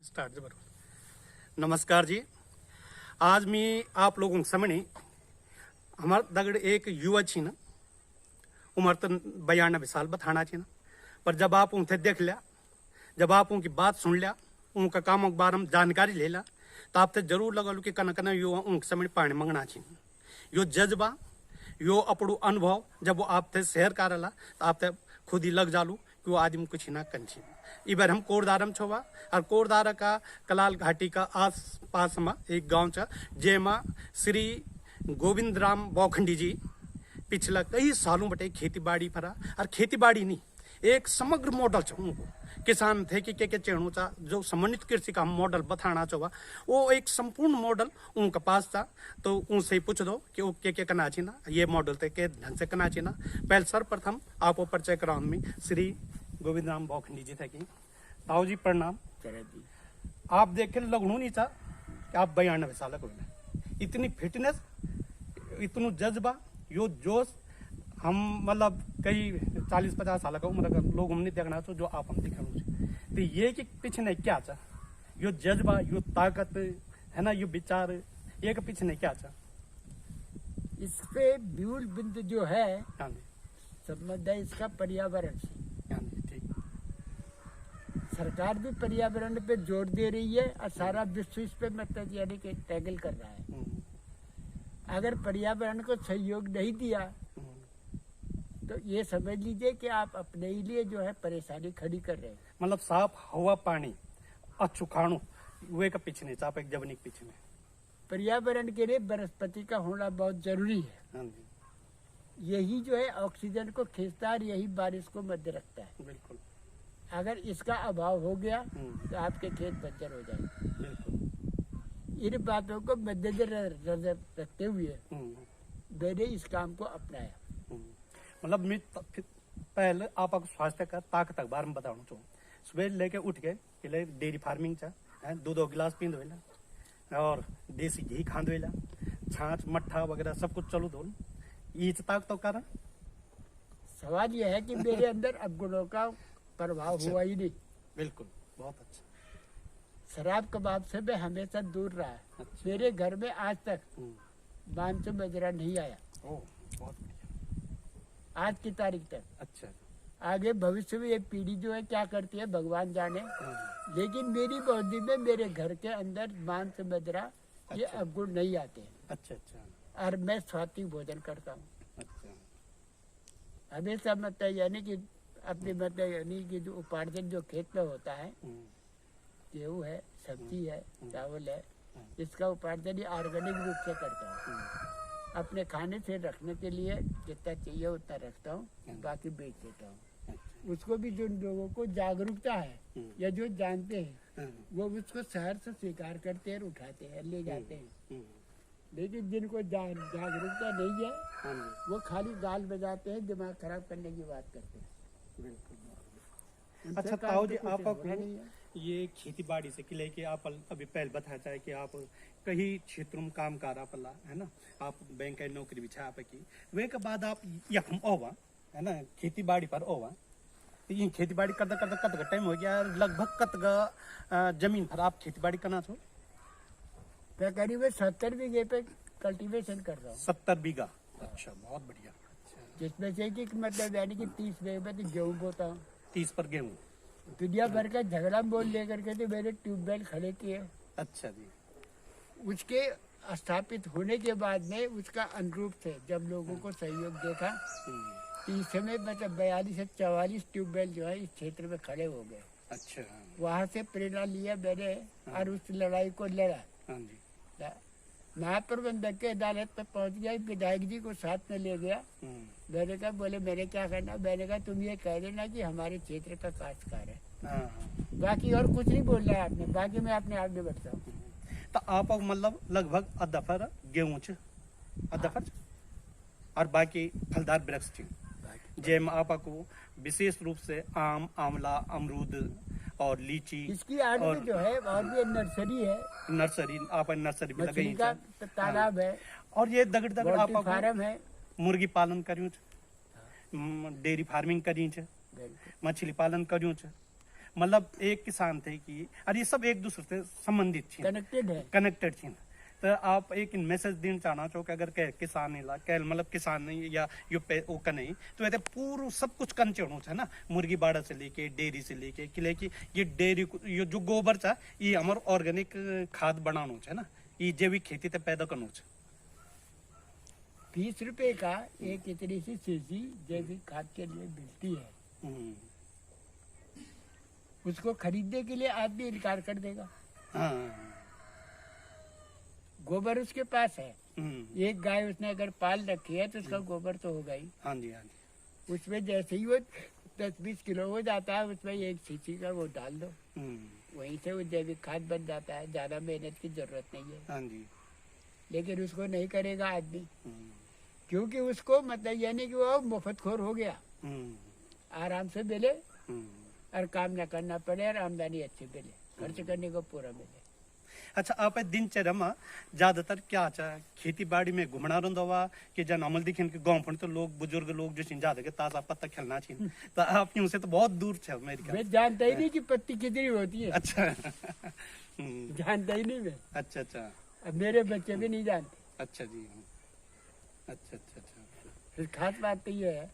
Start बरोबर. नमस्कार जी. आज मी आप लोगों समणी हमारे दगड़ एक युवा छी ना, उम्र तो 92 साल बथाना छी ना, पर जब आप उनसे देख लिया, जब आप उनकी बात सुन लिया, उनका कामों के बारे में जानकारी ले लिया, तो आपसे जरूर लगल कि कना कना युवा उनके समणी पानी मंगना छी. यो जज्बा, यो अपड़ू अनुभव जब वो आपसे शेयर करला, तो आपसे खुद ही लग जालू कि वो आदमी कुछ ना कंची. इबर हम कोरदारम छोवा और कोरदारा का कलाल घाटी का आस पास में एक गांव छ, जेमा श्री गोविंद राम बौखंडी जी पिछला कई सालों बटे खेती बाड़ी फरा. और खेती बाड़ी नहीं, एक समग्र मॉडल छ उनको. किसान थे कि के चेणु चा जो समन्वित कृषि का मॉडल बताना चाहवा, वो एक संपूर्ण मॉडल उनके पास था. तो उनसे ही पूछ दो कि वो के करना चाहिए ना, ये मॉडल थे के ढंग से करना चाहिए ना. पहले सर्वप्रथम आपको परिचय कराऊं में श्री गोविंद राम बौखंडी जी थे कि ताऊ जी प्रणाम. आप देखे लगनू नहीं था कि आप 92 साल को इतनी फिटनेस, इतनु जज्बा, यो जोश हम मतलब कई 40-50 साल का उम्र का लोग हमने देखना तो जो आप हम दिखा. तो ये कि पीछे नहीं क्या था, यो जज्बा, यो ताकत है ना, यो विचार, ये के पीछे नहीं क्या था. इस पे मूल बिंदु जो है हाँ जी, संबंध है इसका पर्यावरण से. हाँ जी, ठीक. सरकार भी पर्यावरण पे जोर दे रही है और सारा विश्व इस पे मतलब यानी कि टैगल कर रहा है. अगर पर्यावरण को सहयोग नहीं दिया तो ये समझ लीजिए कि आप अपने ही लिए जो है परेशानी खड़ी कर रहे हैं. मतलब साफ हवा पानी अच्छु खाणु वे का पीछे नहीं, आप एक जवनी के पीछे नहीं. पर्यावरण के लिए वनस्पति का होना बहुत जरूरी है. हाँ जी, यही जो है ऑक्सीजन को खींचता है और यही बारिश को मध्य रखता है. बिल्कुल अगर इसका अभाव हो गया तो आपके खेत बंजर हो जाएंगे. बिल्कुल. इन बातों को मद्देनजर रखते हुए मैंने इस काम को अपनाया. मतलब मैं पहले आप स्वास्थ्य का ताकत के बारे में बताना चाहूँ. सुबह लेके उठ के पहले डेयरी फार्मिंग चा दूध गिलास पींद वेला और देसी घी खांद वेला, छाछ मट्ठा वगैरह सब कुछ चलू दो. ये ताकत तो कारण सवाल यह है कि मेरे अंदर अवगुणों का प्रभाव हुआ ही नहीं. बिल्कुल, बहुत अच्छा. शराब कबाब से मैं हमेशा दूर रहा. अच्छा. मेरे घर में आज तक मांस बजरा नहीं आया. ओह, बहुत बढ़िया. आज की तारीख तक. अच्छा. आगे भविष्य में ये पीढ़ी जो है क्या करती है भगवान जाने, लेकिन मेरी बौद्धि में मेरे घर के अंदर मांस बजरा ये अच्छा. अवगुण नहीं आते हैं. अच्छा अच्छा और मैं सात्विक भोजन करता हूँ. अच्छा. हमेशा मतलब यानी कि अपने मतलब यानी कि जो उपार्जन जो खेत में होता है, गेहूँ है, सब्जी है, चावल है, इसका उपार्जन ही ऑर्गेनिक रूप से करता हूँ. अपने खाने से रखने के लिए जितना चाहिए उतना रखता हूँ, बाकी बेच देता हूँ. उसको भी जो लोगों को जागरूकता है या जो जानते हैं वो उसको शहर से स्वीकार करते हैं, उठाते हैं, ले जाते हैं. लेकिन जिनको जागरूकता नहीं है वो खाली गाल बजाते हैं, दिमाग खराब करने की बात करते हैं. बिल्कुल. अच्छा ताऊ जी, आप ये खेती बाड़ी से कि लेके आप अभी पहले बताया चाहे कि आप कई क्षेत्रों में काम कर रहा पल्ला है ना, आप बैंक की नौकरी भी छा की, वे के बाद आप यखम ओवा है ना खेती बाड़ी पर ओवा. तो ये खेती बाड़ी करता करता कत टाइम हो गया, लगभग कत जमीन पर आप खेती बाड़ी करना छो. मैं करीब 70 बीघे पे कल्टीवेशन कर रहा हूँ. 70 बीघा. अच्छा, बहुत बढ़िया. जिसमें से कि मतलब यानी कि 30 बीघे में तो गेहूँ बोता हूँ. 30 पर गेहूँ. दुनिया भर का झगड़ा बोल लेकर के तो मैंने ट्यूबवेल खड़े किए. अच्छा जी. उसके स्थापित होने के बाद में उसका अनुरूप से जब लोगों को सहयोग देखा तो इस समय मतलब 42 से 44 ट्यूबवेल जो है इस क्षेत्र में खड़े हो गए. अच्छा. वहाँ से प्रेरणा लिया मैंने और उस लड़ाई को लड़ा. हाँ जी. महाप्रबंधक के अदालत पर पहुंच गया, विधायक जी को साथ में ले गया. मैंने कहा बोले मैंने क्या करना, मैंने कहा तुम ये कह देना कि हमारे क्षेत्र का काश्तकार है. बाकी और कुछ नहीं बोल रहा है आपने, बाकी मैं अपने आप में बैठता हूँ. तो आप मतलब लगभग अदफर गेहूं अदफर और बाकी फलदार वृक्ष थे, जेम आपको विशेष रूप से आम, आंवला, अमरूद और लीची. इसकी आड़ में जो है और भी नर्सरी है. नर्सरी आप नर्सरी भी मछली लगाई का तालाब है और ये दगड़ दगड़ आप फार्म है. मुर्गी पालन करियो, डेयरी फार्मिंग करी, मछली पालन करियो. मतलब एक किसान थे कि और ये सब एक दूसरे से संबंधित थी, कनेक्टेड है। कनेक्टेड थी। तो आप एक मैसेज देना चाहना चाहो कि अगर किसान इला मतलब किसान नहीं या यो वो का नहीं तो ये पूरा सब कुछ कंचे होना है ना, मुर्गी बाड़ा से लेके डेयरी से लेके किले की ये डेयरी ये जो गोबर था ये हमारे ऑर्गेनिक खाद बनाना है ना, ये जैविक खेती ते पैदा करना है। 20 रुपए का एक इतनी सी शीशी जैविक खाद के लिए मिलती है, उसको खरीदने के लिए आदमी इनकार कर देगा। हाँ। गोबर उसके पास है, एक गाय उसने अगर पाल रखी है तो उसका गोबर तो होगा ही। हाँ जी, हाँ जी। उसमें जैसे ही वो 10-20 किलो हो जाता है उसमें एक शीशी का वो डाल दो, वहीं से वो जैविक खाद बन जाता है, ज्यादा मेहनत की जरूरत नहीं है। हाँ जी। लेकिन उसको नहीं करेगा आदमी, क्योंकि उसको मतलब यानी कि वो मुफ्तखोर हो गया, आराम से मिले और काम न करना पड़े और आमदनी अच्छी मिले, खर्च करने को पूरा मिले। अच्छा, आप दिनचर्या में ज्यादातर क्या अच्छा खेती बाड़ी में घूमना रहा हुआ कि जन अमल दिखे गाँव पर तो लोग बुजुर्ग लोग जो ज्यादा के ताजा पत्ता खेलना चाहिए, तो आप यूं से तो बहुत दूर थे मेरे ख्याल। मैं जानता ही नहीं कि पत्ती कितनी होती है। अच्छा। जानता ही नहीं मैं। अच्छा अच्छा। अब मेरे बच्चे भी नहीं जानते। अच्छा जी। अच्छा अच्छा अच्छा। फिर खास बात तो ये है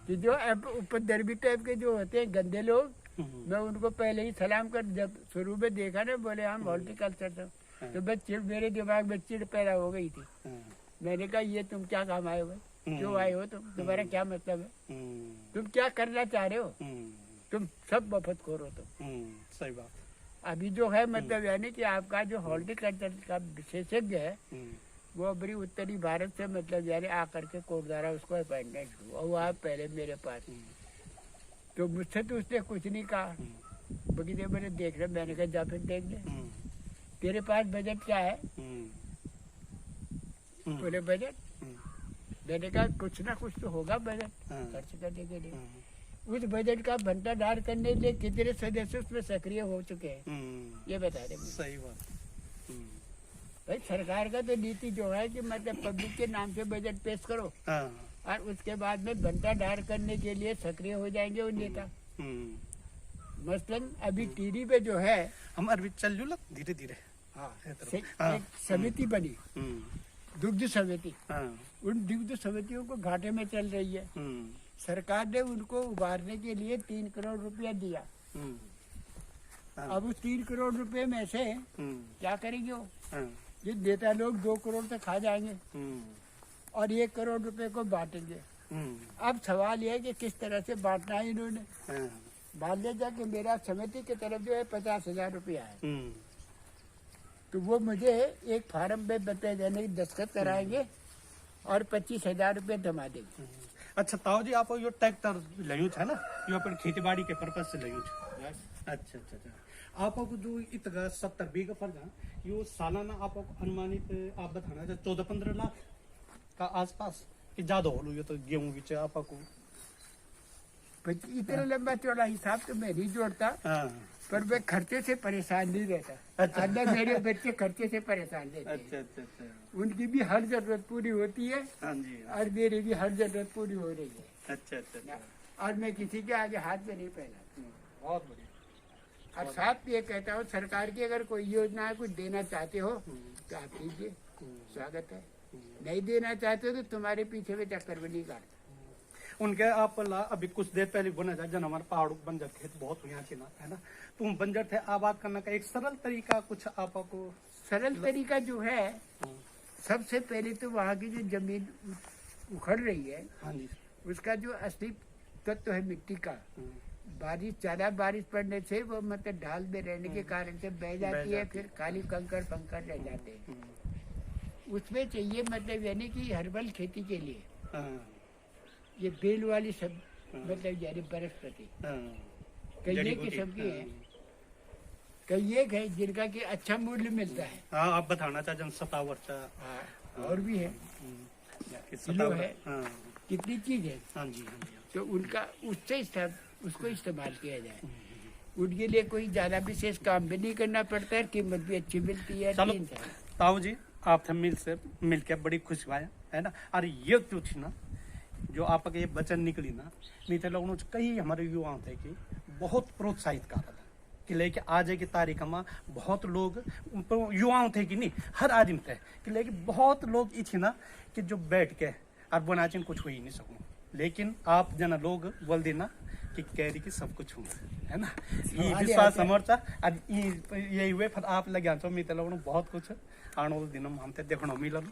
कि जो अब उपद्रवी टाइप के जो होते हैं गंदे लोग, मैं उनको पहले ही सलाम कर, जब शुरू में देखा ना बोले हम हॉर्टिकल्चर से, तो बच्चे मेरे दिमाग में चिड़ पैदा हो गई थी। मैंने कहा ये तुम क्या काम आए हो, क्यों आए हो तुम, तुम्हारा क्या मतलब है, तुम क्या करना चाह रहे हो, तुम सब मफतखोर हो तुम। सही बात। अभी जो है मतलब यानी कि आपका जो हॉर्टिकल्चर का विशेषज्ञ है वो अभी उत्तरी भारत से मतलब यानी आकर के कोर्ट द्वारा उसको अपॉइंटमेंट हुआ, वो आप पहले मेरे पास, तो मुझसे तो उसने कुछ नहीं कहा, बगीचे मैंने देख रहे, मैंने कहा जा फिर देख ले, तेरे पास बजट क्या है, बोले बजट, मैंने कहा कुछ ना कुछ तो होगा बजट खर्च करने के लिए। उस बजट का भंडार करने के लिए कितने सदस्य उसमें सक्रिय हो चुके हैं ये बता रहे। सही बात। भाई सरकार का तो नीति जो है कि मतलब पब्लिक के नाम से बजट पेश करो और उसके बाद में भंडार करने के लिए सक्रिय हो जाएंगे वो नेता। मसलन अभी टीवी पे जो है हम अरबी चल लू धीरे धीरे। एक समिति बनी, दुग्ध समिति, उन दुग्ध समितियों को घाटे में चल रही है, सरकार ने उनको उबारने के लिए 3 करोड़ रुपया दिया। अब उस 3 करोड़ रुपए में से क्या करेंगे वो, ये नेता लोग 2 करोड़ तक खा जाएंगे और 1 करोड़ रुपए को बांटेंगे। अब सवाल यह है कि किस तरह से बांटना है इन्होंने। मान लिया जाए कि मेरा समिति की तरफ जो है 50,000 रुपया है, तो वो मुझे एक फार्म पे बता देने की दस्तखत कराएंगे और 25,000 रुपये जमा देंगे। अच्छा ताऊ जी, आप यो ट्रैक्टर लयू है ना, यो अपन खेती बाड़ी के पर्पज से लयू है। अच्छा अच्छा अच्छा। आपको जो इतना 70-20 का फर्क है, यो सालाना आपको अनुमानित आप बताना 14-15 लाख का आसपास कि ज्यादा हो ये तो गेहूं की आपको इतना लंबा चौड़ा हिसाब तो मैं नहीं जोड़ता, पर मैं खर्चे से परेशान नहीं रहता। अच्छा। अंदर मेरे बच्चे खर्चे से परेशान रहते हैं। अच्छा अच्छा अच्छा। उनकी भी हर जरूरत पूरी होती है। हाँ जी। और मेरी भी हर जरूरत पूरी हो रही है। अच्छा अच्छा। और मैं किसी के आगे हाथ में नहीं फैलाता। बहुत बढ़िया। और साथ ये कहता हूँ, सरकार की अगर कोई योजना है कुछ देना चाहते हो तो आप लीजिए, स्वागत है। नहीं देना चाहते हो तो तुम्हारे पीछे में चक्कर में नहीं काटता। उनके आप अभी कुछ देर पहले बोला जाए जन हमारे पहाड़ों बंजर खेत बहुत हुआ थी ना, है ना, तुम बंजर थे आबाद करने का एक सरल तरीका कुछ आपको। सरल तरीका जो है, सबसे पहले तो वहाँ की जो जमीन उखड़ रही है, हाँ जी, उसका जो असली तत्व है मिट्टी का, बारिश ज्यादा बारिश पड़ने से वो मतलब ढाल में रहने के कारण से बह जाती है, फिर खाली कंकड़ पंकड़ रह जाते हैं। उसमें चाहिए मतलब यानी कि हर्बल खेती के लिए ये बेल वाली सब मतलब यानी वनस्पति कई किस्म की है, कई एक है जिनका कि अच्छा मूल्य मिलता है। हाँ, आप बताना चाहे सतावर और भी है, किलो है, कितनी चीज है। हाँ जी, हाँ जी। तो उनका उसको इस्तेमाल किया जाए, उनके लिए कोई ज्यादा विशेष काम भी नहीं करना पड़ता है, कीमत भी अच्छी मिलती है। चलो ताऊ जी, आपसे मिल के बड़ी खुशी हुआ है ना। और ये कुछ ना जो आपके ये वचन निकली ना, नहीं तो लोगों कई हमारे युवा थे कि बहुत प्रोत्साहित कर रहा कि लेके आज की तारीख में बहुत लोग युवाओं थे कि नहीं हर आदमी थे कि लेके बहुत लोग ये थे ना कि जो बैठ के और बनाचे कुछ हो ही नहीं सकूँ, लेकिन आप जना लोग बोल देना कि कैरी की सब कुछ हूँ है ना, ये विश्वास समर्थ आज यही हुए फिर आप लगे तो मैं तो बहुत कुछ आने वाले दिनों में हमसे देखने मिलल।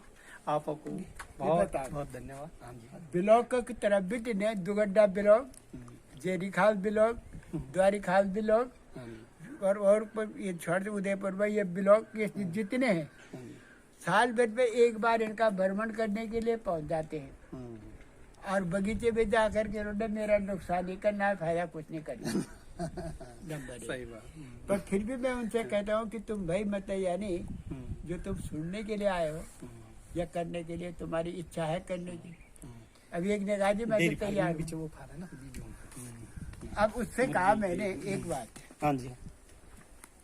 आपको बहुत बहुत धन्यवाद। हाँ जी। ब्लॉक की तरफ भी ने दुगड्डा ब्लॉक, जेरी खाल ब्लॉक, द्वारी खाल ब्लॉक और ये छोड़ उदयपुर में ये ब्लॉक ये जितने हैं साल भर में एक बार इनका भ्रमण करने के लिए पहुंच जाते हैं और बगीचे में जाकर के रोड मेरा नुकसान नहीं करना, फायदा कुछ नहीं करना। सही बात। पर फिर भी मैं उनसे कहता हूँ कि तुम भाई मत यानी जो तुम सुनने के लिए आए हो या करने के लिए तुम्हारी इच्छा है करने की। अभी एक ने कहा जी मैं तो तैयार हूँ। अब उससे कहा मैंने एक बात। हाँ जी।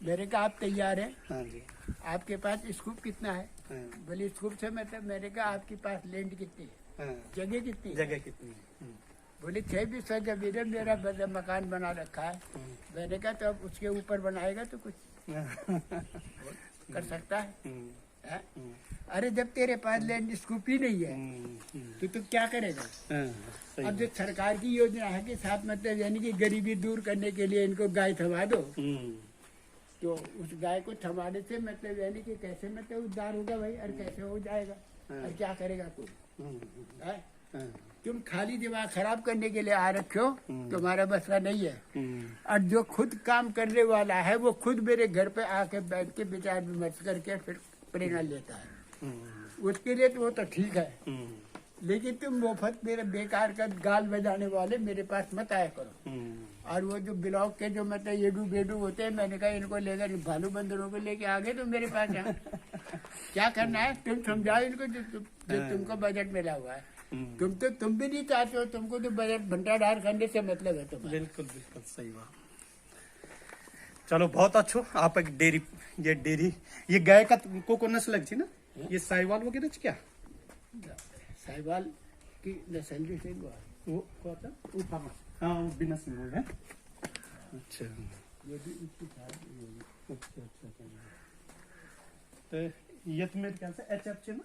मेरे कहा आप तैयार हैं? हाँ जी। आपके पास स्कूप कितना है? बोले स्कूप से मतलब मैंने कहा आपके पास लैंड कितनी है, जगह कितनी है? जगह कितनी है? बोले 6 बीघा जमीन है, मेरा मकान बना रखा है। मैंने कहा तो अब उसके ऊपर बनाएगा तो कुछ कर सकता है? अरे जब तेरे पास लैंड स्कूप ही नहीं है तो तू क्या करेगा? अब जो सरकार की योजना है कि साथ मतलब यानी कि गरीबी दूर करने के लिए इनको गाय थमा दो, तो उस गाय को थमाने से मतलब यानी कि कैसे मतलब उद्धार होगा भाई, और कैसे हो जाएगा और क्या करेगा तू? तुम खाली दिमाग खराब करने के लिए आ रखे हो, तुम्हारा मसला नहीं है। और जो खुद काम करने वाला है वो खुद मेरे घर पे आके बैठ के विचार विमर्श करके फिर प्रेरणा लेता है, उसके लिए तो वो तो ठीक है। लेकिन तुम मुफ्त मेरे बेकार का गाल बजाने वाले मेरे पास मत आया करो। और वो जो ब्लॉक के जो मतलब येडू बेडू होते हैं, मैंने कहा इनको लेकर भालू बंदरों को लेके आ गए तो मेरे पास यहाँ क्या करना है तुम समझाओ इनको जो तुमको बजट मिला हुआ है। तुम भी नहीं चाहते हो, तुमको तो बजट भंडार करने से मतलब है तुम्हारा। बिल्कुल बिल्कुल सही बात। चलो बहुत अच्छो। आप एक डेयरी ये गाय का को नस्ल थी ना, ये साहिवाल वगैरह क्या? साहिवाल की नस्ल जो है वो क्या था? हाँ वो भी नस्ल है। अच्छा ये भी इसकी अच्छा। तो ये तो मेरे ख्याल से एचएफ ना।